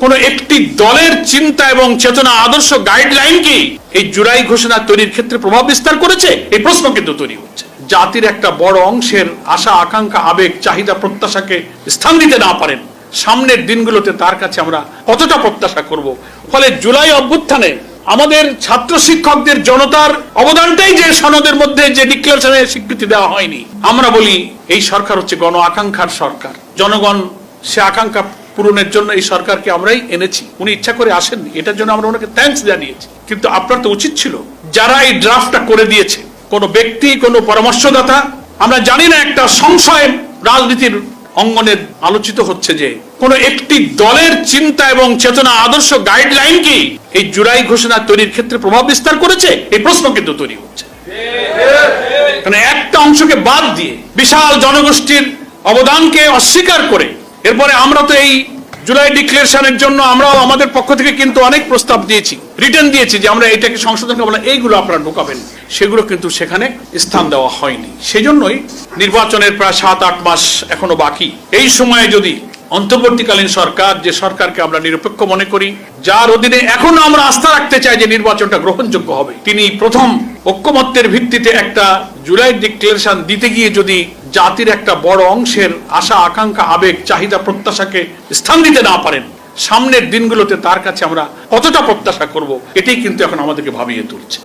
কোন একটি দলের চিন্তা এবং চেতনা, আদর্শ, গাইডলাইন কি এই জুলাই ঘোষণা তৈরির ক্ষেত্রে প্রভাব বিস্তার করেছে? এই প্রশ্ন কিন্তু তৈরি হচ্ছে। জাতির একটা বড় অংশের আশা, আকাঙ্ক্ষা, আবেগ, চাহিদা, প্রত্যাশাকে স্থান দিতে না পারেন, সামনের দিনগুলোতে তার কাছে আমরা কতটা প্রত্যাশা করব? ফলে জুলাই অভ্যুত্থানে আমাদের ছাত্র শিক্ষকদের, জনতার অবদানটাই যে সনদের মধ্যে যে ডিক্লারেশনের স্বীকৃতি দেওয়া হয়নি। আমরা বলি এই সরকার হচ্ছে গণ আকাঙ্ক্ষার সরকার। জনগণ সে আকাঙ্ক্ষা পূরণের জন্য এই সরকারকে আমরাই এনেছি। উনি ইচ্ছা করে আসেননি, এটার জন্য আমরা ওনাকে থ্যাঙ্কস জানিয়েছি। কিন্তু আপনার তো উচিত ছিল, যারা এই ড্রাফটটা করে দিয়েছে, কোন ব্যক্তি, কোন পরামর্শদাতা, আমরা জানি না, একটা সংশয় রাজনীতির অঙ্গনে আলোচিত হচ্ছে যে কোন একটি দলের চিন্তা এবং চেতনা, আদর্শ, গাইডলাইন কি এই জুলাই ঘোষণা তৈরির ক্ষেত্রে প্রভাব বিস্তার করেছে? এই প্রশ্ন কিন্তু তৈরি হচ্ছে। কারণ একটা অংশকে বাদ দিয়ে বিশাল জনগোষ্ঠীর অবদানকে অস্বীকার করে এরপরে আমরা তো এই জুলাই ডিক্লারেশনের জন্য আমরাও আমাদের পক্ষ থেকে কিন্তু অনেক প্রস্তাব দিয়েছি, রিটার্ন দিয়েছি যে আমরা এটাকে সংশোধন করবো না, এইগুলো আপনারা ঢোকাবেন। সেগুলো কিন্তু সেখানে স্থান দেওয়া হয়নি। সেজন্যই নির্বাচনের প্রায় 7-8 মাস এখনো বাকি। এই সময়ে যদি অন্তর্বর্তীকালীন সরকার, যে সরকারকে আমরা নিরপেক্ষ মনে করি, যার অধীনে এখন আমরা আস্থা রাখতে চাই যে নির্বাচনটা গ্রহণযোগ্য হবে, তিনি প্রথম ঐক্যমত্যের ভিত্তিতে একটা জুলাই ডিক্লারেশন দিতে গিয়ে যদি জাতির একটা বড় অংশের আশা, আকাঙ্ক্ষা, আবেগ, চাহিদা, প্রত্যাশাকে স্থান দিতে না পারেন, সামনের দিনগুলোতে তার কাছে আমরা কতটা প্রত্যাশা করব, এটাই কিন্তু এখন আমাদেরকে ভাবিয়ে তুলছে।